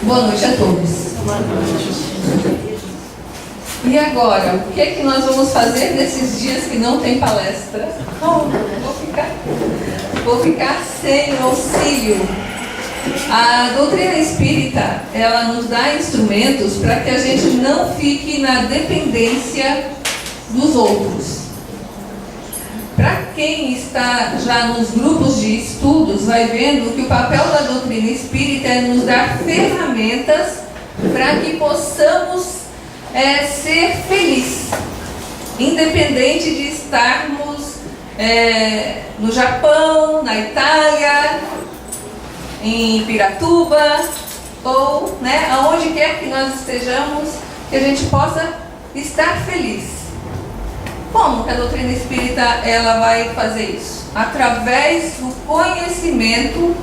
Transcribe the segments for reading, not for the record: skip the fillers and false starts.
Boa noite a todos. E agora, o que é que nós vamos fazer nesses dias que não tem palestra? Vou ficar sem auxílio. A doutrina espírita, ela nos dá instrumentos para que a gente não fique na dependência dos outros. Para quem está já nos grupos de estudos, vai vendo que o papel da doutrina espírita é nos dar ferramentas para que possamos ser felizes, independente de estarmos no Japão, na Itália, em Piratuba, ou aonde quer que nós estejamos, que a gente possa estar feliz. Como que a doutrina espírita ela vai fazer isso? Através do conhecimento,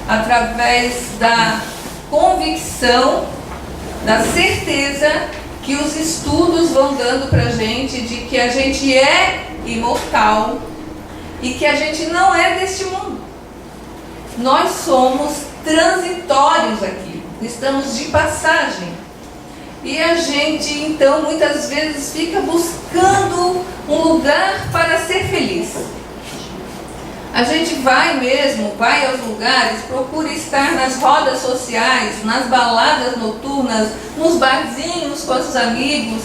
através da convicção, da certeza que os estudos vão dando para a gente de que a gente é imortal e que a gente não é deste mundo. Nós somos transitórios aqui, estamos de passagem. E a gente, então, muitas vezes fica buscando um lugar para ser feliz. A gente vai aos lugares, procura estar nas rodas sociais, nas baladas noturnas, nos barzinhos com os amigos.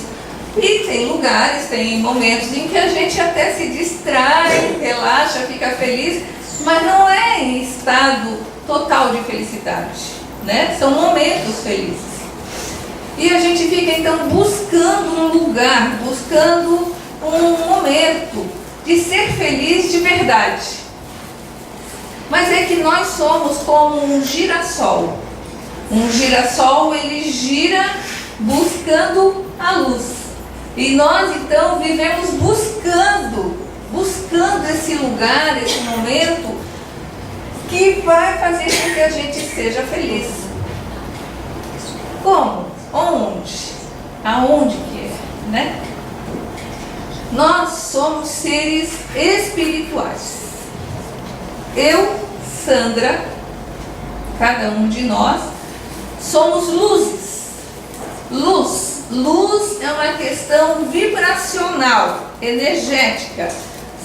E tem lugares, tem momentos em que a gente até se distrai, relaxa, fica feliz, mas não é em estado total de felicidade, né? São momentos felizes. E a gente fica então buscando um lugar, buscando um momento de ser feliz de verdade. Mas é que nós somos como um girassol. Um girassol, ele gira buscando a luz. E nós então vivemos buscando esse lugar, esse momento que vai fazer com que a gente seja feliz. Como? Onde? Aonde que é, né? Nós somos seres espirituais. Eu, Sandra, cada um de nós, somos luzes. Luz é uma questão vibracional, energética.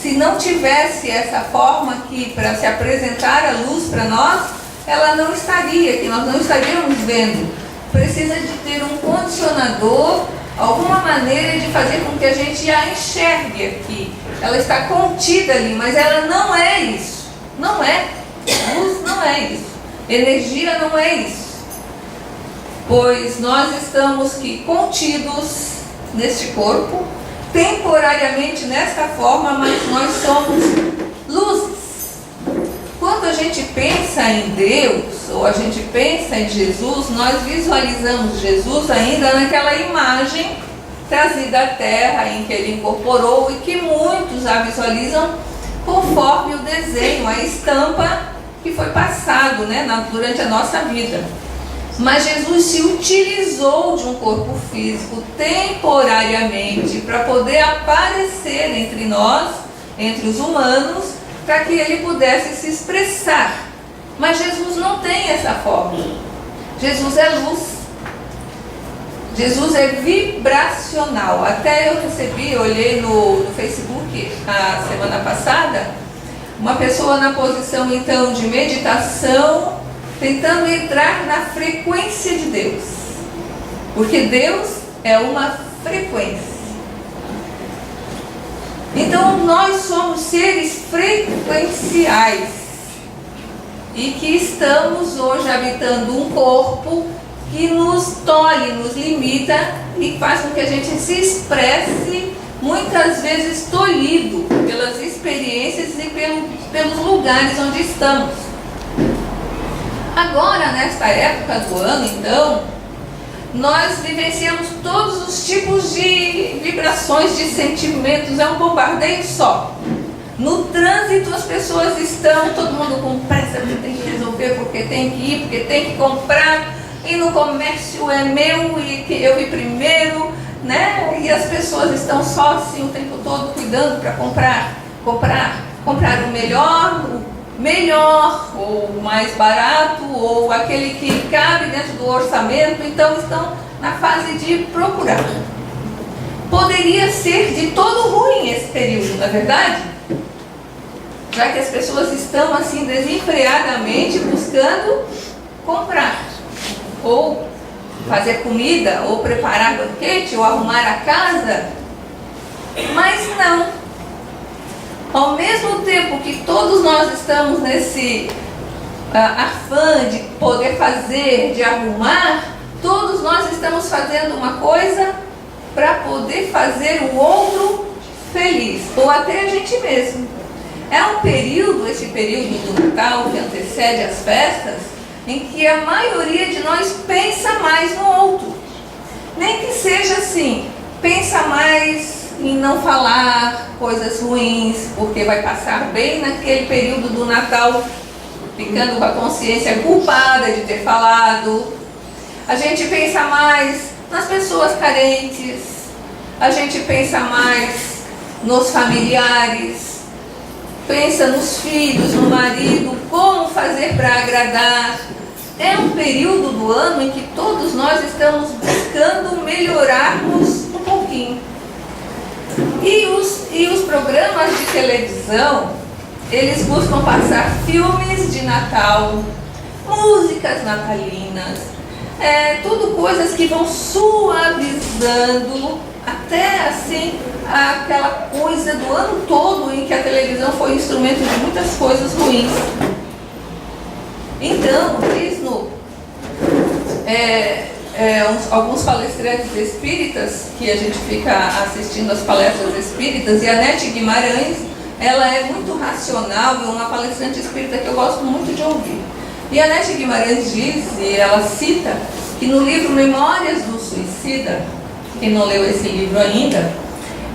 Se não tivesse essa forma aqui para se apresentar a luz para nós, ela não estaria aqui, nós não estaríamos vendo. Precisa de ter um condicionador, alguma maneira de fazer com que a gente a enxergue aqui. Ela está contida ali, mas ela não é isso. Não é. Luz não é isso. Energia não é isso. Pois nós estamos aqui contidos neste corpo, temporariamente nesta forma, mas nós somos luzes. Quando a gente pensa em Deus, ou a gente pensa em Jesus, nós visualizamos Jesus ainda naquela imagem trazida à Terra, em que Ele incorporou, e que muitos a visualizam conforme o desenho, a estampa que foi passado durante a nossa vida. Mas Jesus se utilizou de um corpo físico temporariamente para poder aparecer entre nós, entre os humanos, para que Ele pudesse se expressar. Mas Jesus não tem essa forma. Jesus é luz. Jesus é vibracional. Até eu olhei no Facebook a semana passada, uma pessoa na posição então de meditação, tentando entrar na frequência de Deus. Porque Deus é uma frequência. Então nós somos seres frequenciais e que estamos hoje habitando um corpo que nos tolhe, nos limita e faz com que a gente se expresse, muitas vezes tolhido pelas experiências e pelos lugares onde estamos. Agora, nesta época do ano, então, nós vivenciamos todos os tipos de vibrações, de sentimentos, é um bombardeio só. No trânsito as pessoas estão, todo mundo com pressa, porque tem que resolver, porque tem que ir, porque tem que comprar, e no comércio é meu e que eu vi primeiro, né? E as pessoas estão só assim o tempo todo cuidando para comprar o melhor, melhor, ou mais barato, ou aquele que cabe dentro do orçamento, então estão na fase de procurar. Poderia ser de todo ruim esse período, não é verdade? Já que as pessoas estão assim desenfreadamente buscando comprar, ou fazer comida, ou preparar banquete, ou arrumar a casa. Mas não. Ao mesmo tempo que todos nós estamos nesse afã de poder fazer, de arrumar, todos nós estamos fazendo uma coisa para poder fazer o outro feliz, ou até a gente mesmo. É um período, esse período do Natal que antecede as festas, em que a maioria de nós pensa mais no outro. Nem que seja assim, pensa mais em não falar coisas ruins, porque vai passar bem naquele período do Natal, ficando com a consciência culpada de ter falado. A gente pensa mais nas pessoas carentes, a gente pensa mais nos familiares, pensa nos filhos, no marido, como fazer para agradar. É um período do ano em que todos nós estamos buscando melhorarmos um pouquinho. E os programas de televisão, eles buscam passar filmes de Natal, músicas natalinas, tudo coisas que vão suavizando até assim aquela coisa do ano todo em que a televisão foi instrumento de muitas coisas ruins. Então, diz alguns palestrantes espíritas, que a gente fica assistindo as palestras espíritas, e a Nete Guimarães, ela é muito racional e uma palestrante espírita que eu gosto muito de ouvir. E a Nete Guimarães diz, e ela cita, que no livro Memórias do Suicida, quem não leu esse livro ainda,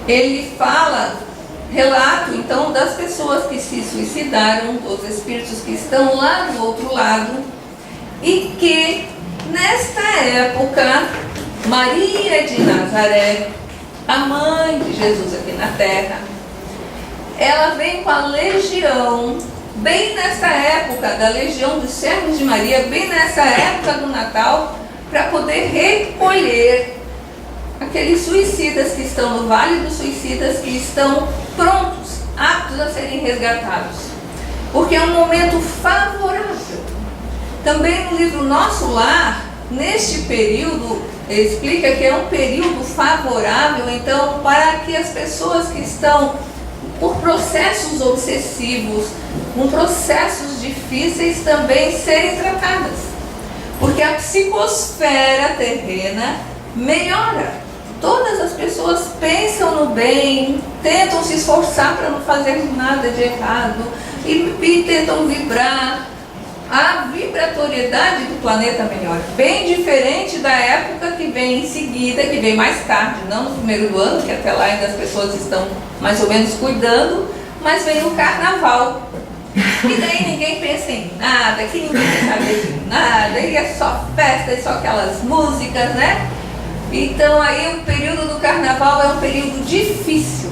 ele relata então das pessoas que se suicidaram, dos espíritos que estão lá do outro lado, e que nesta época Maria de Nazaré, a mãe de Jesus aqui na terra, ela vem com a legião, bem nessa época da legião dos servos de Maria, bem nessa época do Natal, para poder recolher aqueles suicidas que estão no Vale dos Suicidas, que estão prontos, aptos a serem resgatados, porque é um momento favorável. Também no livro Nosso Lar, neste período, explica que é um período favorável, então, para que as pessoas que estão por processos obsessivos, com processos difíceis, também serem tratadas, porque a psicosfera terrena melhora. Todas as pessoas pensam no bem, tentam se esforçar para não fazer nada de errado e tentam vibrar. A vibratoriedade do planeta melhora, bem diferente da época que vem em seguida, que vem mais tarde, não no primeiro do ano, que até lá ainda as pessoas estão mais ou menos cuidando, mas vem o carnaval. E daí ninguém pensa em nada, que ninguém quer saber de nada, e é só festa, e só aquelas músicas, né? Então aí o período do carnaval é um período difícil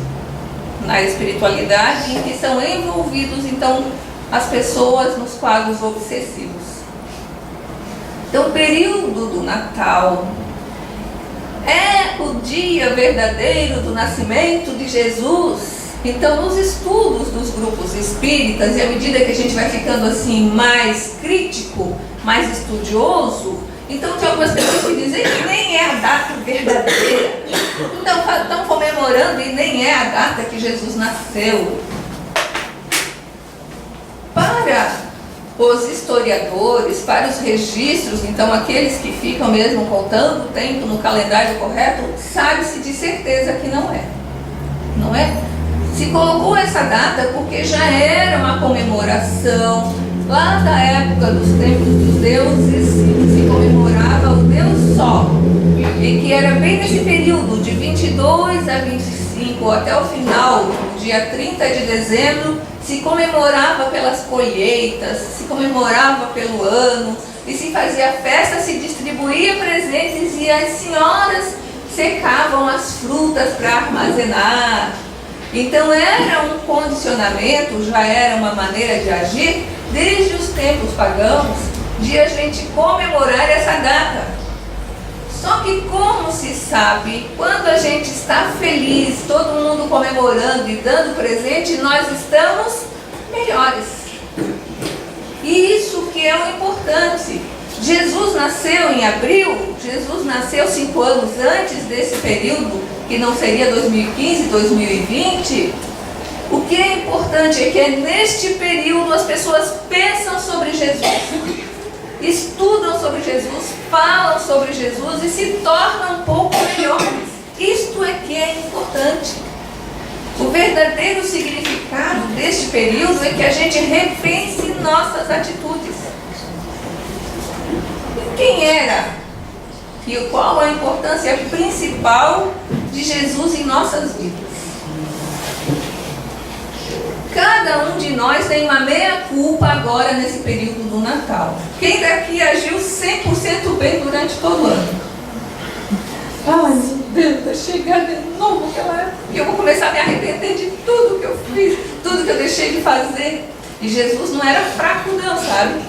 na espiritualidade, em que são envolvidos então as pessoas nos quadros obsessivos. Então o período do Natal é o dia verdadeiro do nascimento de Jesus. Então nos estudos dos grupos espíritas, e à medida que a gente vai ficando assim mais crítico, mais estudioso, então tem algumas pessoas que dizem que nem é a data verdadeira, então estão comemorando e nem é a data que Jesus nasceu. Para os historiadores, para os registros, então aqueles que ficam mesmo contando o tempo no calendário correto, sabe-se de certeza que não é. Não é? Se colocou essa data porque já era uma comemoração lá da época dos tempos dos deuses, se comemorava o Deus Sol, e que era bem nesse período de 22 a 25 até o final, dia 30 de dezembro, se comemorava pelas colheitas, se comemorava pelo ano, e se fazia festa, se distribuía presentes, e as senhoras secavam as frutas para armazenar. Então era um condicionamento, já era uma maneira de agir desde os tempos pagãos, de a gente comemorar essa data. Só que como se sabe, quando a gente está feliz, todo mundo comemorando e dando presente, nós estamos melhores. E isso que é o importante. Jesus nasceu em abril, Jesus nasceu 5 anos antes desse período, que não seria 2015, 2020. O que é importante é que neste período as pessoas pensam sobre Jesus, estudam sobre Jesus, falam sobre Jesus e se tornam um pouco melhores. Isto é que é importante. O verdadeiro significado deste período é que a gente repense nossas atitudes. Quem era e qual a importância principal de Jesus em nossas vidas? Cada um de nós tem uma meia-culpa agora nesse período do Natal. Quem daqui agiu 100% bem durante todo o ano? Ai, meu Deus, vai chegar de novo aquela época que eu vou começar a me arrepender de tudo que eu fiz, tudo que eu deixei de fazer. E Jesus não era fraco não, sabe?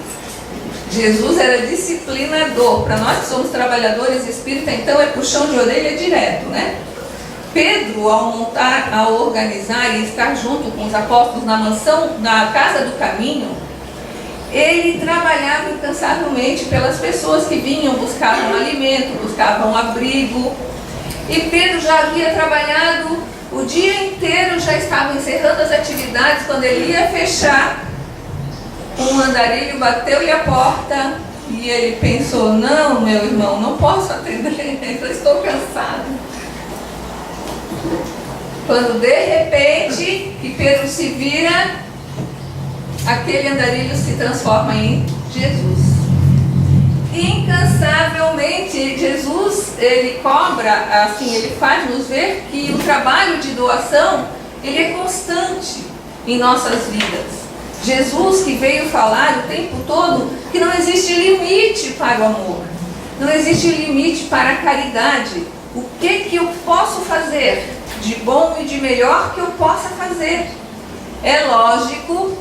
Jesus era disciplinador. Para nós que somos trabalhadores espíritas, então é puxão de orelha direto, né? Pedro, ao organizar e estar junto com os apóstolos na mansão, na casa do caminho, ele trabalhava incansavelmente pelas pessoas que vinham, buscavam alimento, buscavam abrigo. E Pedro já havia trabalhado o dia inteiro, já estava encerrando as atividades, quando ele ia fechar, um andarilho bateu-lhe a porta e ele pensou: não, meu irmão, não posso atender, eu estou cansado. Quando de repente que Pedro se vira, aquele andarilho se transforma em Jesus. Incansavelmente, Jesus, ele cobra, assim, ele faz nos ver que o trabalho de doação, ele é constante em nossas vidas. Jesus que veio falar o tempo todo que não existe limite para o amor, não existe limite para a caridade. O que eu posso fazer de bom e de melhor que eu possa fazer? É lógico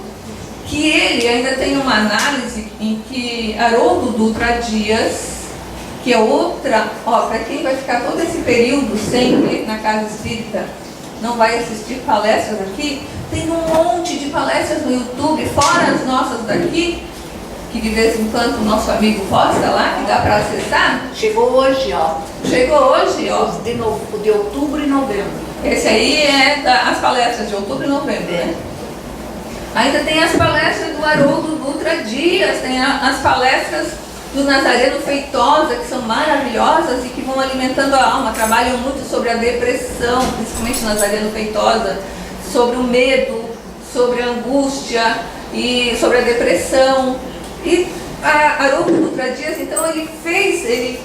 que ele ainda tem uma análise em que Haroldo Dutra Dias, que é outra, para quem vai ficar todo esse período sempre na casa espírita, não vai assistir palestras aqui, tem um monte de palestras no YouTube, fora as nossas daqui, que de vez em quando o nosso amigo posta lá, que dá para acessar. Chegou hoje, ó. Chegou hoje, ó. De outubro e novembro. Esse aí é as palestras de outubro e novembro, né? Ainda tem as palestras do Haroldo Dutra Dias, tem as palestras do Nazareno Feitosa, que são maravilhosas e que vão alimentando a alma. Trabalham muito sobre a depressão, principalmente Nazareno Feitosa, sobre o medo, sobre a angústia e sobre a depressão. E Haroldo Dutra Dias, então, ele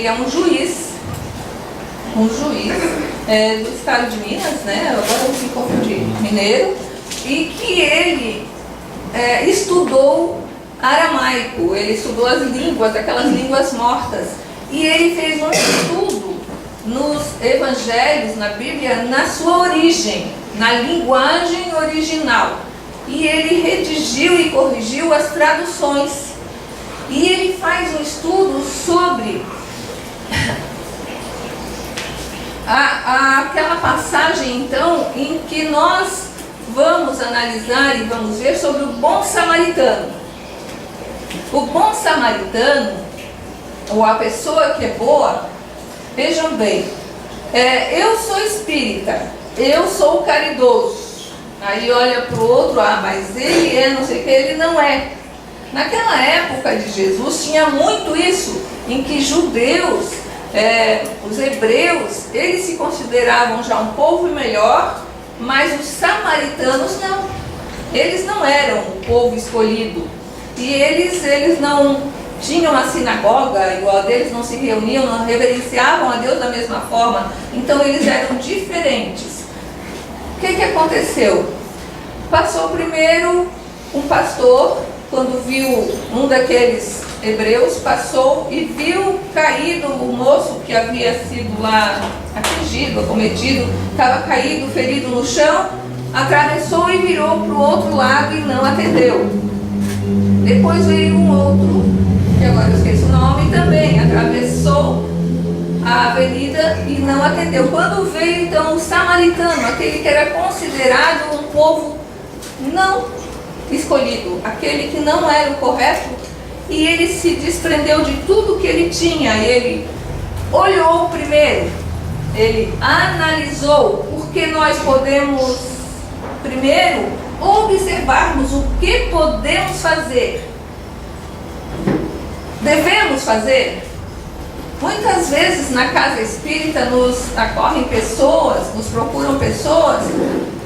é um juiz do estado de Minas, né? Agora eu me confundi, mineiro, e que ele estudou aramaico, ele estudou as línguas, aquelas línguas mortas, e ele fez um estudo nos evangelhos, na Bíblia, na sua origem, na linguagem original. E ele redigiu e corrigiu as traduções. E ele faz um estudo sobre aquela passagem, então, em que nós vamos analisar e vamos ver sobre o bom samaritano. O bom samaritano, ou a pessoa que é boa, vejam bem, eu sou espírita, eu sou caridoso. Aí olha para o outro, mas ele é não sei o que, ele não é. Naquela época de Jesus tinha muito isso, em que judeus, os hebreus, eles se consideravam já um povo melhor, mas os samaritanos não. Eles não eram o povo escolhido. E eles não tinham a sinagoga igual a deles, não se reuniam, não reverenciavam a Deus da mesma forma. Então eles eram diferentes. O que aconteceu? Passou primeiro um pastor quando viu um daqueles hebreus, passou e viu caído o moço que havia sido lá atingido, acometido, estava caído, ferido no chão, atravessou e virou para o outro lado e não atendeu. Depois veio um outro, que agora eu esqueço o nome, também atravessou a avenida e não atendeu. Quando veio então o samaritano, aquele que era considerado um povo não escolhido, aquele que não era o correto, e ele se desprendeu de tudo que ele tinha. Ele olhou primeiro, ele analisou, porque nós podemos primeiro observarmos o que podemos fazer, devemos fazer. Muitas vezes na casa espírita nos acorrem pessoas, nos procuram pessoas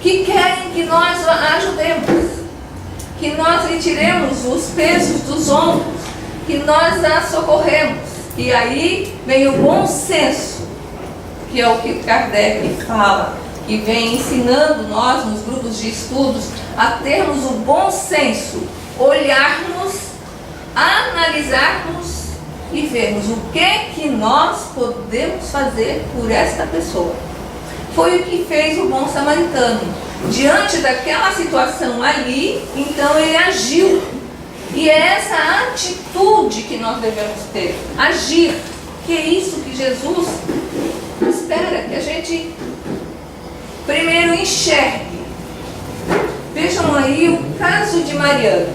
que querem que nós a ajudemos, que nós retiremos os pesos dos ombros, que nós a socorremos. E aí vem o bom senso, que é o que Kardec fala, que vem ensinando nós nos grupos de estudos a termos o bom senso, olharmos, analisarmos e vermos o que nós podemos fazer por esta pessoa. Foi o que fez o bom samaritano. Diante daquela situação ali, então ele agiu. E é essa atitude que nós devemos ter, agir, que é isso que Jesus espera, que a gente primeiro enxergue. Vejam aí o caso de Mariana.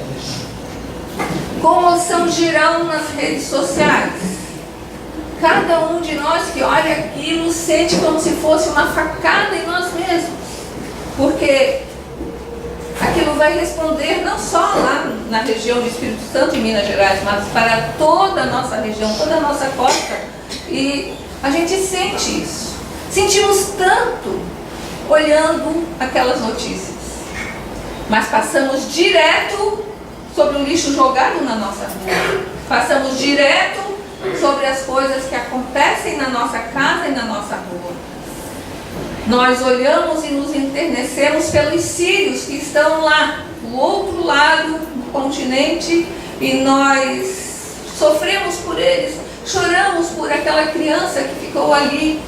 Comoção geral nas redes sociais. Cada um de nós que olha aquilo sente como se fosse uma facada em nós mesmos, porque aquilo vai responder não só lá na região do Espírito Santo, em Minas Gerais, mas para toda a nossa região, toda a nossa costa. E a gente sente isso. Sentimos tanto olhando aquelas notícias, mas passamos direto sobre o lixo jogado na nossa rua. Passamos direto sobre as coisas que acontecem na nossa casa e na nossa rua. Nós olhamos e nos enternecemos pelos sírios que estão lá, do outro lado do continente, e nós sofremos por eles, choramos por aquela criança que ficou ali.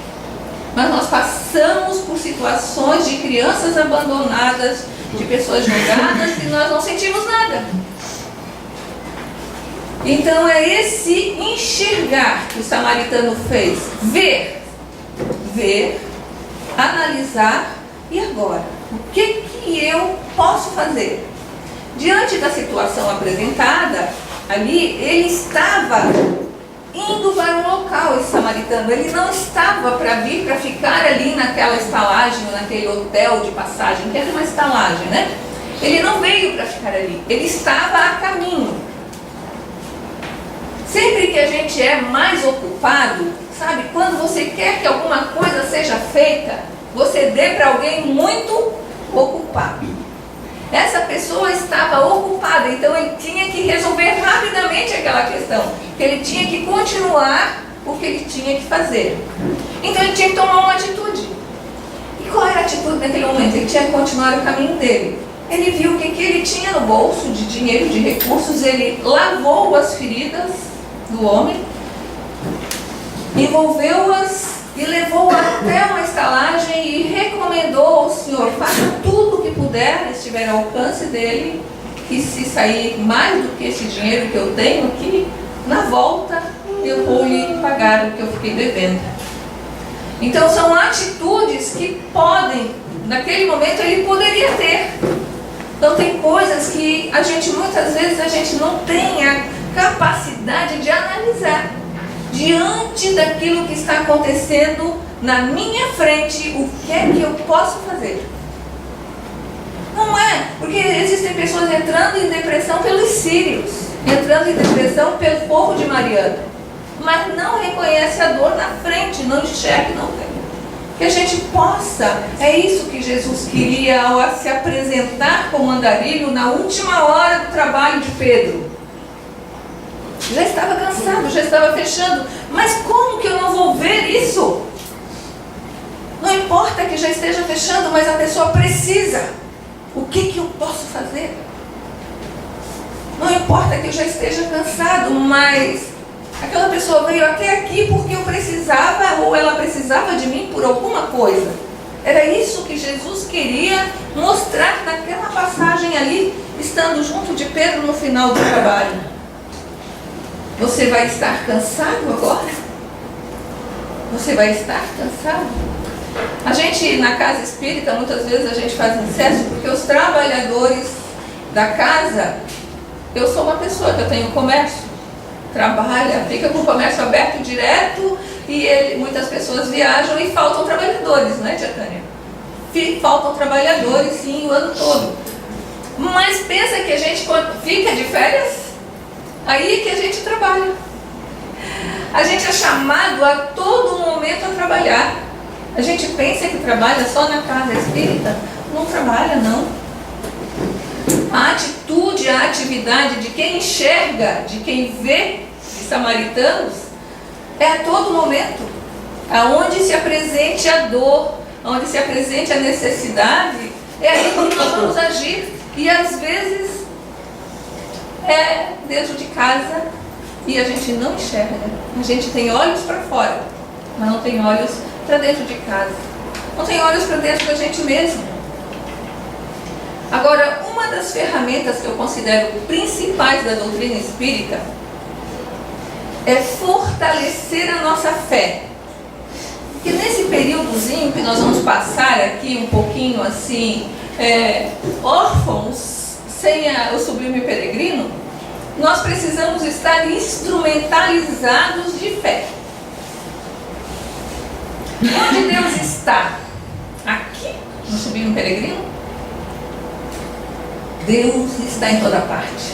Mas nós passamos por situações de crianças abandonadas, de pessoas jogadas, e nós não sentimos nada. Então é esse enxergar que o samaritano fez. Ver, analisar, e agora? O que eu posso fazer? Diante da situação apresentada, ali ele estava indo para um local, esse samaritano. Ele não estava para vir, para ficar ali naquela estalagem, naquele hotel de passagem, que era uma estalagem, né? Ele não veio para ficar ali, ele estava a caminho. Sempre que a gente é mais ocupado, sabe, quando você quer que alguma coisa seja feita, você dê para alguém muito ocupado. Essa pessoa estava ocupada, então ele tinha que resolver rapidamente aquela questão, que ele tinha que continuar o que ele tinha que fazer. Então ele tinha que tomar uma atitude. E qual era a atitude naquele momento? Ele tinha que continuar o caminho dele. Ele viu o que ele tinha no bolso de dinheiro, de recursos, ele lavou as feridas do homem, envolveu-as e levou até uma estalagem e recomendou ao Senhor: faça tudo o que puder, estiver ao alcance dele, e se sair mais do que esse dinheiro que eu tenho aqui, na volta eu vou lhe pagar o que eu fiquei devendo. Então são atitudes que podem, naquele momento ele poderia ter. Então tem coisas que a gente, muitas vezes, a gente não tem a capacidade de analisar. Diante daquilo que está acontecendo na minha frente, o que é que eu posso fazer? Não é, porque existem pessoas entrando em depressão pelos sírios, entrando em depressão pelo povo de Mariana, mas não reconhece a dor na frente, não enxerga, não vê. Que a gente possa, é isso que Jesus queria ao se apresentar como andarilho na última hora do trabalho de Pedro. Já estava cansado, já estava fechando, mas como que eu não vou ver isso? Não importa que já esteja fechando, mas a pessoa precisa. O que eu posso fazer? Não importa que eu já esteja cansado, mas aquela pessoa veio até aqui porque eu precisava ou ela precisava de mim por alguma coisa. Era isso que Jesus queria mostrar naquela passagem ali, estando junto de Pedro no final do trabalho. Você vai estar cansado agora? Você vai estar cansado? A gente, na casa espírita, muitas vezes a gente faz incesso porque os trabalhadores da casa, eu sou uma pessoa que eu tenho comércio, trabalha, fica com o comércio aberto direto e muitas pessoas viajam e faltam trabalhadores, não é, tia Tânia? Faltam trabalhadores, sim, o ano todo. Mas pensa que a gente, quando fica de férias, aí que a gente trabalha. A gente é chamado a todo momento a trabalhar. A gente pensa que trabalha só na casa espírita. Não trabalha, não. A atitude, a atividade de quem enxerga, de quem vê, de samaritanos, é a todo momento. Aonde se apresente a dor, onde se apresente a necessidade, é aí que nós vamos agir. E às vezes é dentro de casa e a gente não enxerga. A gente tem olhos para fora, mas não tem olhos para dentro de casa. Não tem olhos para dentro da gente mesmo. Agora, uma das ferramentas que eu considero principais da doutrina espírita é fortalecer a nossa fé. Porque nesse períodozinho que nós vamos passar aqui um pouquinho assim, órfãos, sem o sublime peregrino, nós precisamos estar instrumentalizados de fé. Onde Deus está? Aqui, no sublime peregrino? Deus está em toda parte.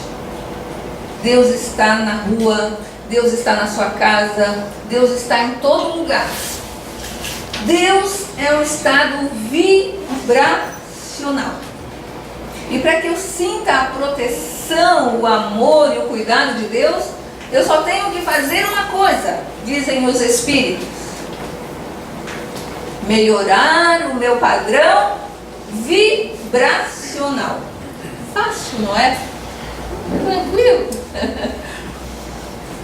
Deus está na rua, Deus está na sua casa, Deus está em todo lugar. Deus é um estado vibracional. E para que eu sinta a proteção, o amor e o cuidado de Deus, eu só tenho que fazer uma coisa, dizem os espíritos: melhorar o meu padrão vibracional. Fácil, não é? Tranquilo.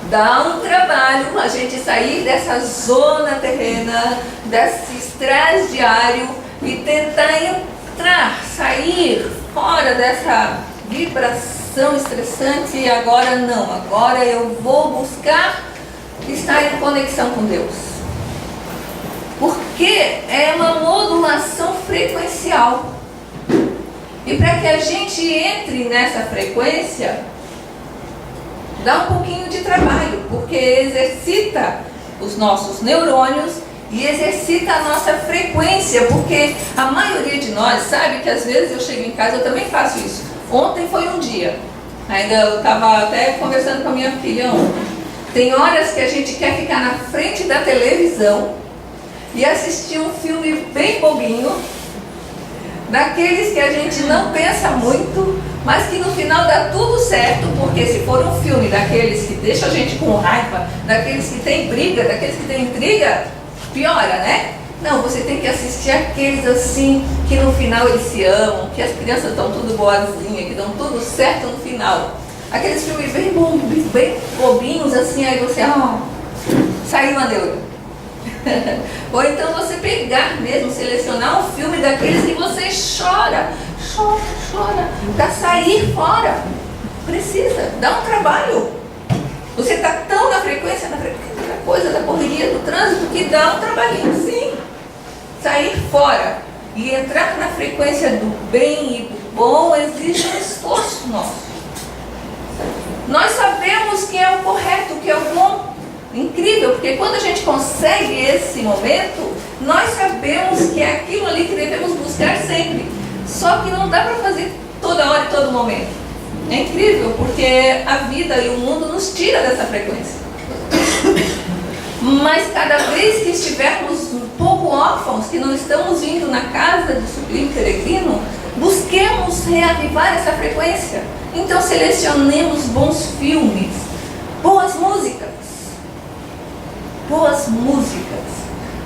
Dá um trabalho a gente sair dessa zona terrena, desse estresse diário e tentar entrar, sair fora dessa vibração estressante. E agora não, agora eu vou buscar estar em conexão com Deus. Porque é uma modulação frequencial. E para que a gente entre nessa frequência, dá um pouquinho de trabalho, porque exercita os nossos neurônios e exercita a nossa frequência, porque a maioria de nós sabe que às vezes eu chego em casa, eu também faço isso. Ontem foi um dia, ainda eu estava até conversando com a minha filha ontem. Tem horas que a gente quer ficar na frente da televisão e assistir um filme bem bobinho, daqueles que a gente não pensa muito, mas que no final dá tudo certo, porque se for um filme daqueles que deixa a gente com raiva, daqueles que tem briga, daqueles que tem intriga, piora, né? Não, você tem que assistir aqueles assim, que no final eles se amam, que as crianças estão tudo boazinhas, que dão tudo certo no final. Aqueles filmes bem bobinhos assim, aí você, saiu uma neura. Ou então você pegar mesmo, selecionar um filme daqueles que você chora, para sair fora. Precisa, dá um trabalho. Você está tão na frequência da coisa, da correria, do trânsito, que dá um trabalhinho, sim. Sair fora e entrar na frequência do bem e do bom exige um esforço nosso. Nós sabemos que é o correto, que é o bom. Incrível, porque quando a gente consegue esse momento, nós sabemos que é aquilo ali que devemos buscar sempre. Só que não dá para fazer toda hora e todo momento. É incrível, porque a vida e o mundo nos tira dessa frequência. Mas cada vez que estivermos um pouco órfãos, que não estamos indo na casa do sublime peregrino, busquemos reavivar essa frequência. Então selecionemos bons filmes, boas músicas. Boas músicas,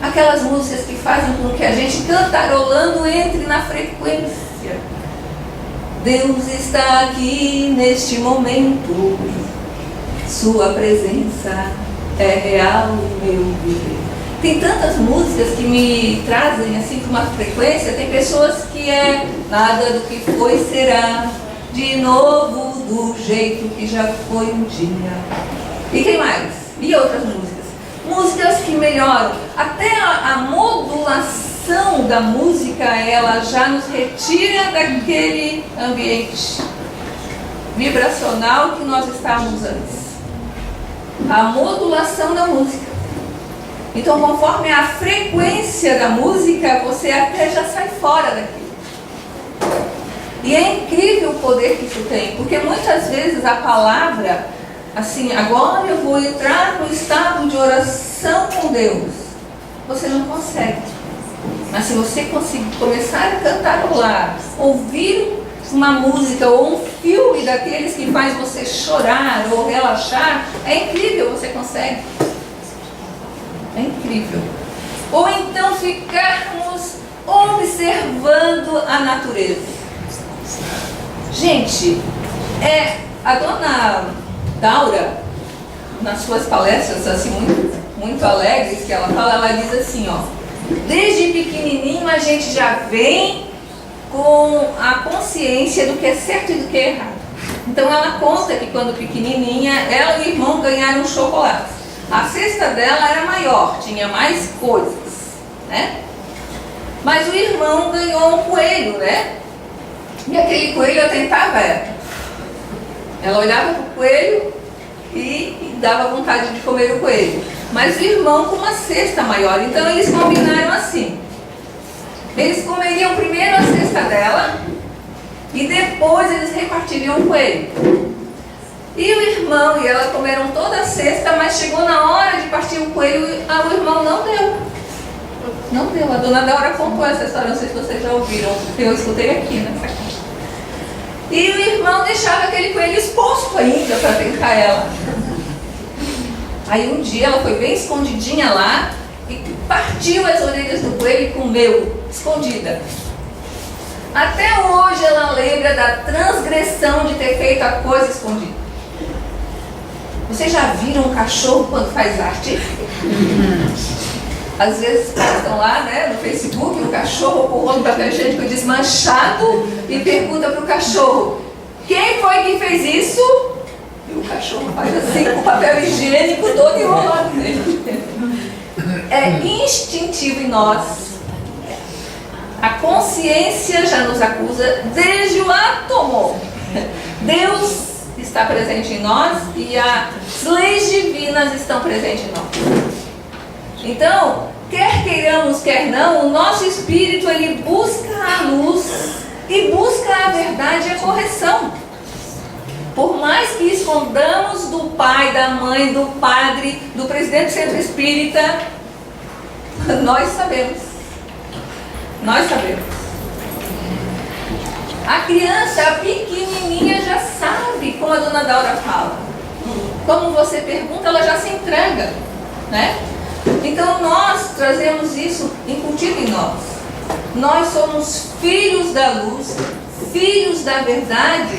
aquelas músicas que fazem com que a gente cantarolando entre na frequência. Deus está aqui neste momento, Sua presença é real no meu viver. Tem tantas músicas que me trazem assim com uma frequência. Tem pessoas que nada do que foi será, de novo do jeito que já foi um dia. E quem mais? E outras músicas? Músicas que melhoram. Até a modulação da música, ela já nos retira daquele ambiente vibracional que nós estávamos antes. A modulação da música. Então, conforme a frequência da música, você até já sai fora daquilo. E é incrível o poder que isso tem, porque muitas vezes a palavra, assim, agora eu vou entrar no estado de oração com Deus, você não consegue. Mas se você conseguir começar a cantarolar, ouvir uma música ou um filme daqueles que faz você chorar ou relaxar, é incrível, você consegue. É incrível. Ou então ficarmos observando a natureza. Gente, a dona Daura, nas suas palestras assim muito alegres que ela fala, ela diz assim, ó: desde pequenininho a gente já vem com a consciência do que é certo e do que é errado. Então ela conta que quando pequenininha, ela e o irmão ganharam um chocolate. A cesta dela era maior, tinha mais coisas, né? Mas o irmão ganhou um coelho, né? E aquele coelho atentava ela. Ela olhava para o coelho e dava vontade de comer o coelho. Mas o irmão com uma cesta maior. Então eles combinaram assim. Eles comeriam primeiro a cesta dela e depois eles repartiriam o coelho. E o irmão e ela comeram toda a cesta, mas chegou na hora de partir o coelho e o irmão não deu. Não deu. A dona Daura contou essa história, não sei se vocês já ouviram, porque eu escutei aqui nessa casa. E o irmão deixava aquele coelho exposto ainda para tentar ela. Aí um dia ela foi bem escondidinha lá e partiu as orelhas do coelho e comeu, escondida. Até hoje ela lembra da transgressão de ter feito a coisa escondida. Vocês já viram um cachorro quando faz arte? Às vezes postam lá, né, no Facebook, um cachorro com o rolo papel higiênico desmanchado e pergunta para o cachorro: quem foi que fez isso? E o cachorro faz assim com o papel higiênico todo enrolado nele. É instintivo em nós. A consciência já nos acusa desde o átomo. Deus está presente em nós e as leis divinas estão presentes em nós. Então, quer queiramos, quer não, o nosso espírito ele busca a luz e busca a verdade e a correção. Por mais que escondamos do pai, da mãe, do padre, do presidente do centro espírita, nós sabemos. Nós sabemos. A criança, a pequenininha, já sabe, como a dona Daura fala. Como você pergunta, ela já se entrega, né? Então nós trazemos isso incutido em nós. Nós somos filhos da luz, filhos da verdade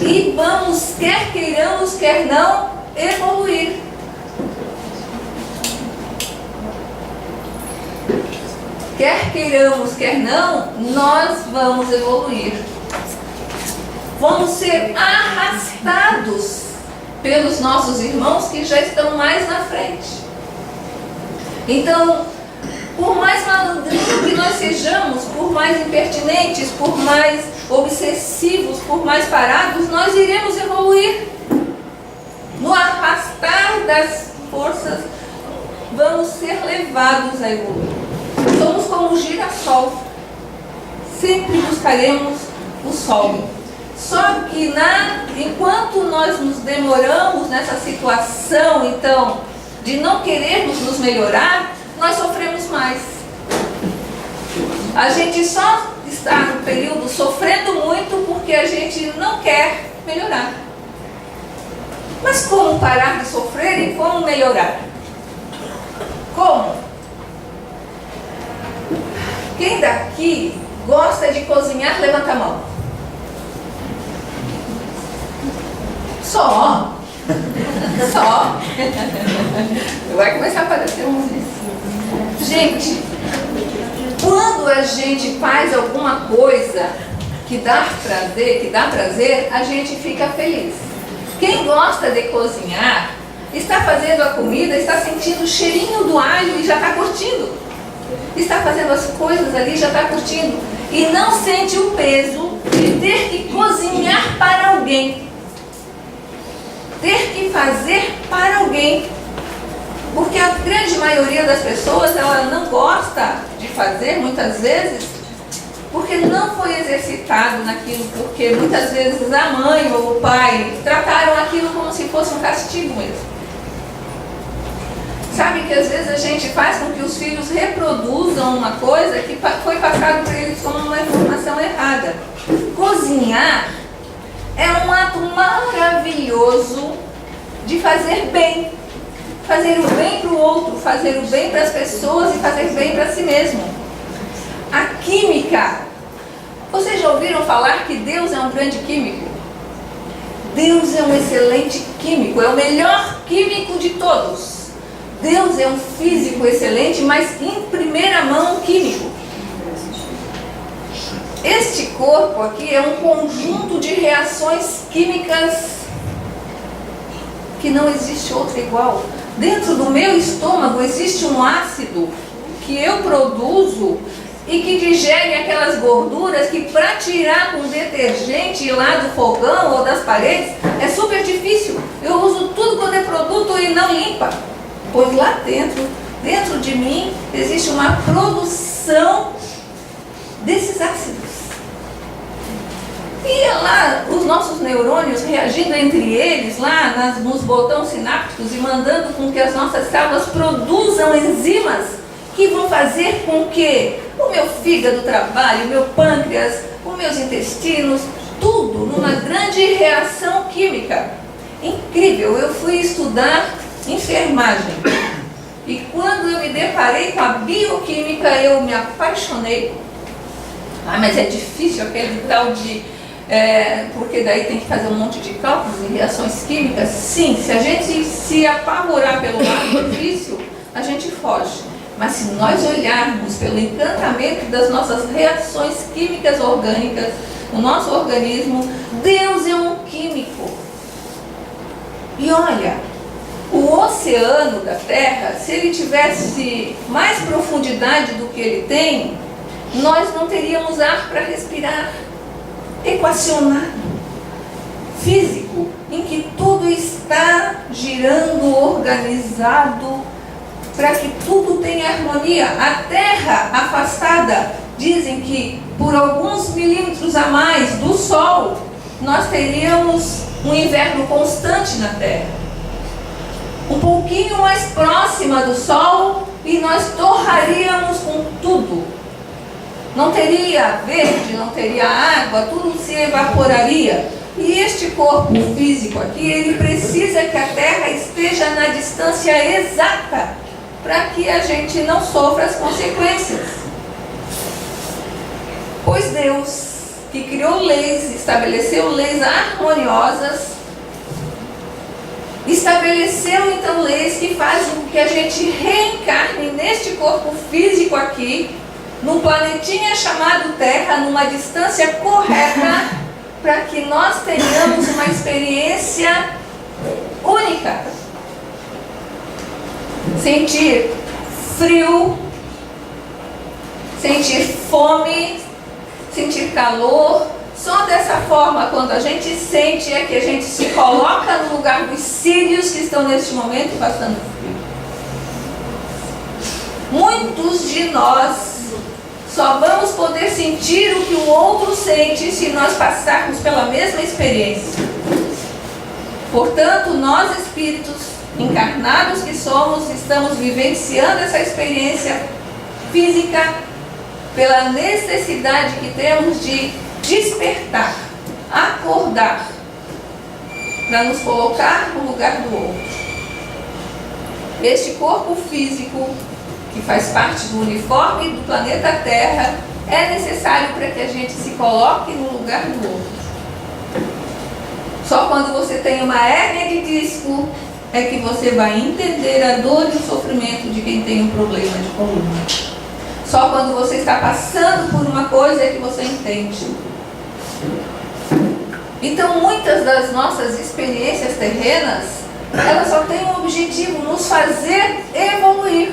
e vamos, quer queiramos, quer não, evoluir. Quer queiramos, quer não, nós vamos evoluir. Vamos ser arrastados pelos nossos irmãos que já estão mais na frente. Então, por mais malandrinho que nós sejamos, por mais impertinentes, por mais obsessivos, por mais parados, nós iremos evoluir. No arrastar das forças, vamos ser levados a evoluir. Somos como um girassol. Sempre buscaremos o sol. Só que enquanto nós nos demoramos nessa situação, então, de não querermos nos melhorar, nós sofremos mais. A gente só está no período sofrendo muito porque a gente não quer melhorar. Mas como parar de sofrer e como melhorar? Como? Quem daqui gosta de cozinhar, levanta a mão. Só. Vai começar a aparecer uns. Gente, quando a gente faz alguma coisa que dá prazer, a gente fica feliz. Quem gosta de cozinhar, está fazendo a comida, está sentindo o cheirinho do alho e já está curtindo. Está fazendo as coisas ali e já está curtindo. E não sente o peso de ter que cozinhar para alguém. Ter que fazer para alguém. Porque a grande maioria das pessoas, ela não gosta de fazer, muitas vezes, porque não foi exercitado naquilo, porque muitas vezes a mãe ou o pai trataram aquilo como se fosse um castigo mesmo. Sabe que às vezes a gente faz com que os filhos reproduzam uma coisa que foi passado para eles como uma informação errada. Cozinhar é um ato maravilhoso de fazer bem. Fazer o bem para o outro, fazer o bem para as pessoas e fazer bem para si mesmo. A química. Vocês já ouviram falar que Deus é um grande químico? Deus é um excelente químico, é o melhor químico de todos. Deus é um físico excelente, mas em primeira mão químico. Este corpo aqui é um conjunto de reações químicas que não existe outro igual. Dentro do meu estômago existe um ácido que eu produzo e que digere aquelas gorduras que para tirar com detergente lá do fogão ou das paredes é super difícil. Eu uso tudo quando é produto e não limpa. Pois lá dentro de mim, existe uma produção desses ácidos. E lá, os nossos neurônios reagindo entre eles, lá nos botões sinápticos e mandando com que as nossas células produzam enzimas que vão fazer com que o meu fígado trabalhe, o meu pâncreas, os meus intestinos, tudo numa grande reação química. Incrível! Eu fui estudar enfermagem. E quando eu me deparei com a bioquímica, eu me apaixonei. Mas é difícil aquele tal de... porque daí tem que fazer um monte de cálculos e reações químicas. Sim, se a gente se apavorar pelo lado difícil, a gente foge. Mas se nós olharmos pelo encantamento das nossas reações químicas orgânicas, no nosso organismo, Deus é um químico. E olha, o oceano da Terra, se ele tivesse mais profundidade do que ele tem, nós não teríamos ar para respirar. Equacionado, físico, em que tudo está girando, organizado, para que tudo tenha harmonia. A Terra afastada, dizem que por alguns milímetros a mais do Sol, nós teríamos um inverno constante na Terra. Um pouquinho mais próxima do Sol e nós torraríamos com tudo. Não teria verde, não teria água, tudo se evaporaria. E este corpo físico aqui, ele precisa que a Terra esteja na distância exata para que a gente não sofra as consequências. Pois Deus, que criou leis, estabeleceu leis harmoniosas, estabeleceu então leis que fazem com que a gente reencarne neste corpo físico aqui, num planetinha chamado Terra, numa distância correta, para que nós tenhamos uma experiência única. Sentir frio, sentir fome, sentir calor. Só dessa forma, quando a gente sente, é que a gente se coloca no lugar dos sírios que estão neste momento passando frio. Muitos de nós só vamos poder sentir o que o outro sente se nós passarmos pela mesma experiência. Portanto, nós espíritos encarnados que somos, estamos vivenciando essa experiência física pela necessidade que temos de despertar, acordar, para nos colocar no lugar do outro. Este corpo físico, que faz parte do uniforme do planeta Terra, é necessário para que a gente se coloque no lugar do outro. Só quando você tem uma hérnia de disco é que você vai entender a dor e o sofrimento de quem tem um problema de coluna. Só quando você está passando por uma coisa é que você entende. Então, muitas das nossas experiências terrenas, elas só têm um objetivo, nos fazer evoluir.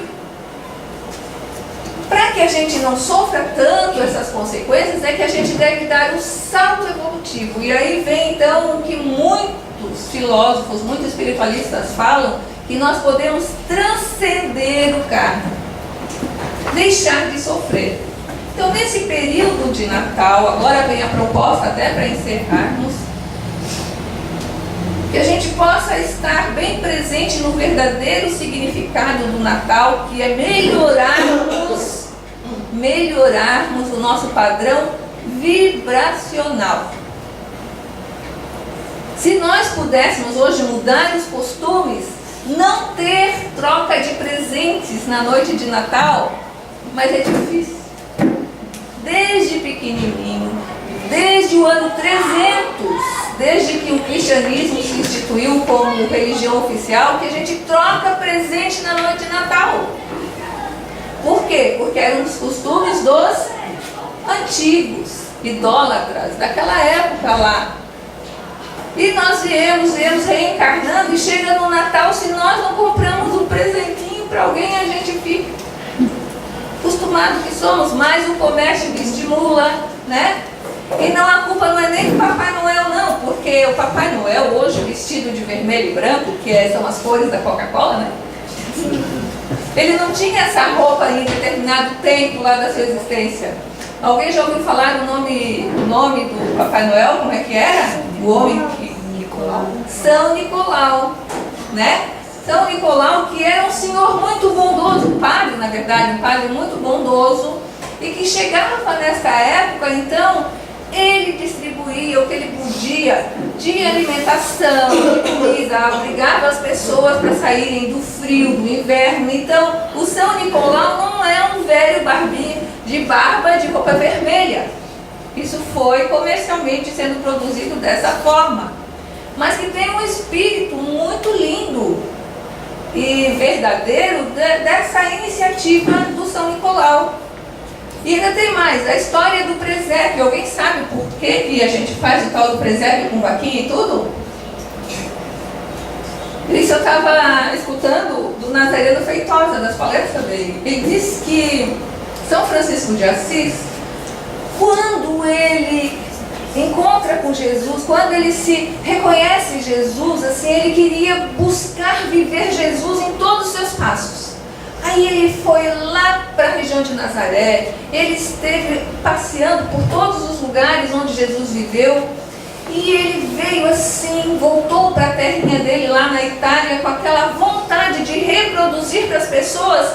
Para que a gente não sofra tanto essas consequências, é que a gente deve dar o salto evolutivo. E aí vem então o que muitos filósofos, muitos espiritualistas falam, que nós podemos transcender o karma, deixar de sofrer. Então, nesse período de Natal, agora vem a proposta até para encerrarmos, que a gente possa estar bem presente no verdadeiro significado do Natal, que é melhorarmos o nosso padrão vibracional. Se nós pudéssemos hoje mudar os costumes, não ter troca de presentes na noite de Natal, mas é difícil. Desde pequenininho, desde o ano 300, desde que o cristianismo se instituiu como religião oficial, que a gente troca presente na noite de Natal. Por quê? Porque eram os costumes dos antigos, idólatras, daquela época lá. E nós viemos reencarnando, e chega no Natal, se nós não compramos um presentinho para alguém, a gente fica acostumado que somos, mas o comércio que estimula, né? E não, a culpa não é nem do Papai Noel, não, porque o Papai Noel hoje, vestido de vermelho e branco, que são as cores da Coca-Cola, né? Ele não tinha essa roupa em determinado tempo lá da sua existência. Alguém já ouviu falar do nome do Papai Noel? Como é que era? O homem que... Nicolau. São Nicolau, né? São Nicolau, que era um senhor muito bondoso, um padre, na verdade, um padre muito bondoso, e que chegava nessa época, então, ele distribuía o que ele podia de alimentação, de comida, obrigava as pessoas para saírem do frio, do inverno. Então, o São Nicolau não é um velho barbinho de barba de roupa vermelha. Isso foi comercialmente sendo produzido dessa forma, mas que tem um espírito muito lindo e verdadeiro dessa iniciativa do São Nicolau. E ainda tem mais, a história do presépio. Alguém sabe por que a gente faz o tal do presépio com vaquinha e tudo? Isso eu estava escutando do Nazareno Feitosa, das palestras dele. Ele disse que São Francisco de Assis, quando ele encontra com Jesus, quando ele se reconhece Jesus, assim, ele queria buscar viver Jesus em todos os seus passos. Aí ele foi lá para a região de Nazaré, ele esteve passeando por todos os lugares onde Jesus viveu, e ele veio assim, voltou para a terrinha dele lá na Itália com aquela vontade de reproduzir para as pessoas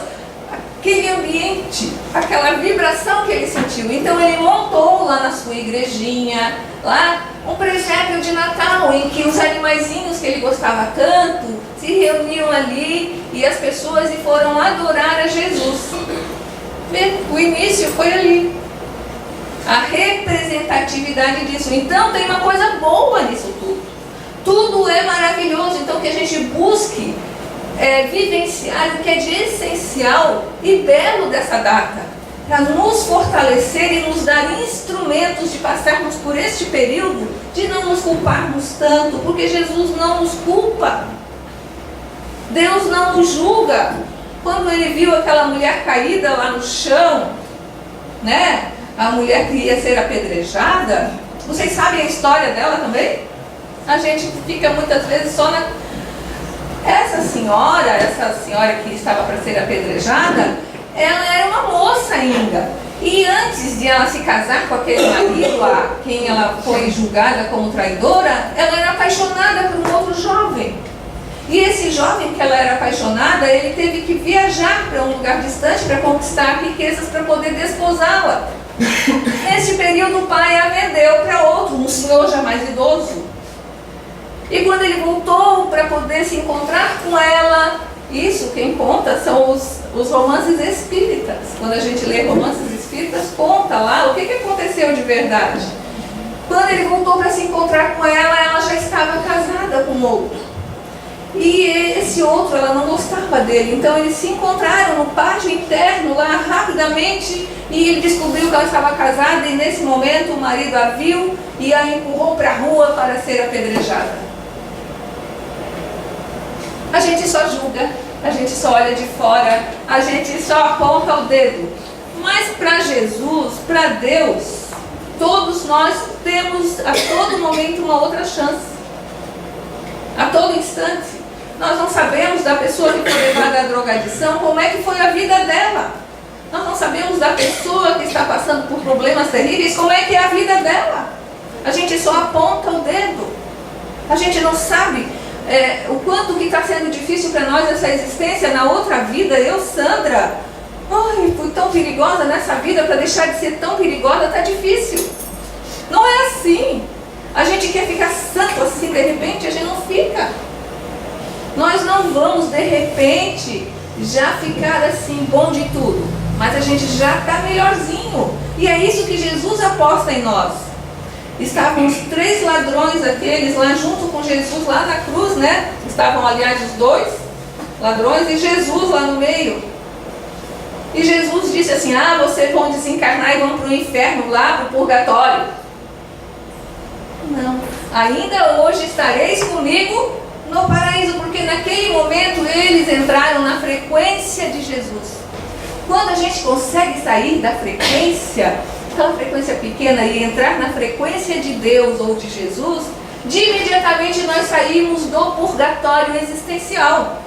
aquele ambiente, aquela vibração que ele sentiu. Então ele montou lá na sua igrejinha, lá, um presépio de Natal, em que os animaizinhos que ele gostava tanto se reuniam ali, e as pessoas foram adorar a Jesus. O início foi ali, a representatividade disso. Então tem uma coisa boa nisso tudo. Tudo é maravilhoso, então que a gente busque vivenciar o que é de essencial e belo dessa data, para nos fortalecer e nos dar instrumentos de passarmos por este período, de não nos culparmos tanto, porque Jesus não nos culpa, Deus não nos julga. Quando ele viu aquela mulher caída lá no chão, né? A mulher que ia ser apedrejada, vocês sabem a história dela também? A gente fica muitas vezes só na... Essa senhora que estava para ser apedrejada, ela era uma moça ainda. E antes de ela se casar com aquele marido lá, quem ela foi julgada como traidora, ela era apaixonada por um outro jovem. E esse jovem que ela era apaixonada, ele teve que viajar para um lugar distante para conquistar riquezas para poder desposá-la. Nesse período o pai a vendeu para outro, um senhor já mais idoso. E quando ele voltou para poder se encontrar com ela, isso quem conta são os romances espíritas. Quando a gente lê romances espíritas, conta lá o que aconteceu de verdade. Quando ele voltou para se encontrar com ela, ela ela já estava casada com outro. E esse outro, ela não gostava dele. Então eles se encontraram no pátio interno lá rapidamente. E ele descobriu que ela estava casada. E nesse momento o marido a viu e a empurrou para a rua para ser apedrejada. A gente só julga, a gente só olha de fora, a gente só aponta o dedo. Mas para Jesus, para Deus, todos nós temos a todo momento uma outra chance. A todo instante. Nós não sabemos da pessoa que foi levada à drogadição, como é que foi a vida dela. Nós não sabemos da pessoa que está passando por problemas terríveis, como é que é a vida dela. A gente só aponta o dedo. A gente não sabe o quanto que está sendo difícil para nós essa existência. Na outra vida, eu, Sandra, fui tão perigosa nessa vida, para deixar de ser tão perigosa está difícil. Não é assim. A gente quer ficar santo assim, de repente a gente não fica. Nós não vamos, de repente, já ficar assim, bom de tudo. Mas a gente já está melhorzinho. E é isso que Jesus aposta em nós. Estavam os 3 ladrões aqueles lá junto com Jesus, lá na cruz, né? Estavam, aliás, os 2 ladrões e Jesus lá no meio. E Jesus disse assim, vocês vão desencarnar e vão para o inferno, lá para o purgatório. Não, ainda hoje estareis comigo no paraíso, porque naquele momento eles entraram na frequência de Jesus. Quando a gente consegue sair da frequência, aquela frequência pequena, e entrar na frequência de Deus ou de Jesus, de imediatamente nós saímos do purgatório existencial.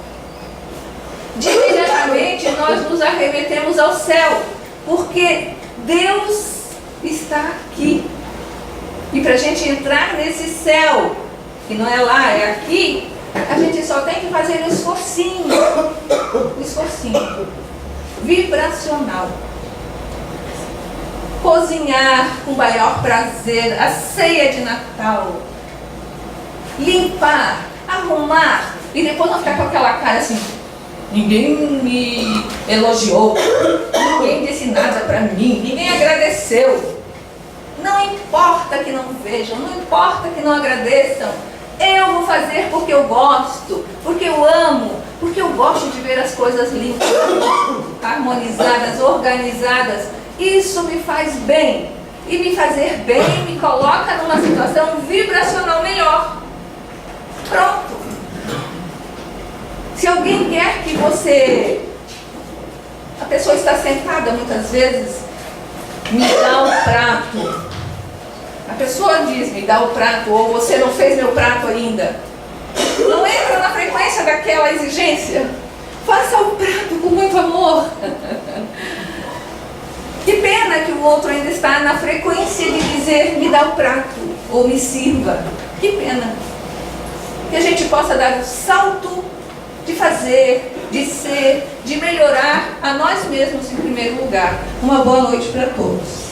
De imediatamente nós nos arremetemos ao céu, porque Deus está aqui. E para a gente entrar nesse céu, que não é lá, é aqui, a gente só tem que fazer um esforcinho vibracional. Cozinhar com maior prazer a ceia de Natal, limpar, arrumar, e depois não ficar com aquela cara assim, ninguém me elogiou, ninguém disse nada para mim, ninguém agradeceu. Não importa que não vejam, não importa que não agradeçam. Eu vou fazer porque eu gosto, porque eu amo, porque eu gosto de ver as coisas limpas, harmonizadas, organizadas. Isso me faz bem. E me fazer bem me coloca numa situação vibracional melhor. Pronto. Se alguém quer que você... A pessoa está sentada muitas vezes, me dá um prato. A pessoa diz, me dá o prato, ou você não fez meu prato ainda. Não entra na frequência daquela exigência. Faça o prato com muito amor. Que pena que o outro ainda está na frequência de dizer, me dá o prato, ou me sirva. Que pena. Que a gente possa dar o salto de fazer, de ser, de melhorar a nós mesmos em primeiro lugar. Uma boa noite para todos.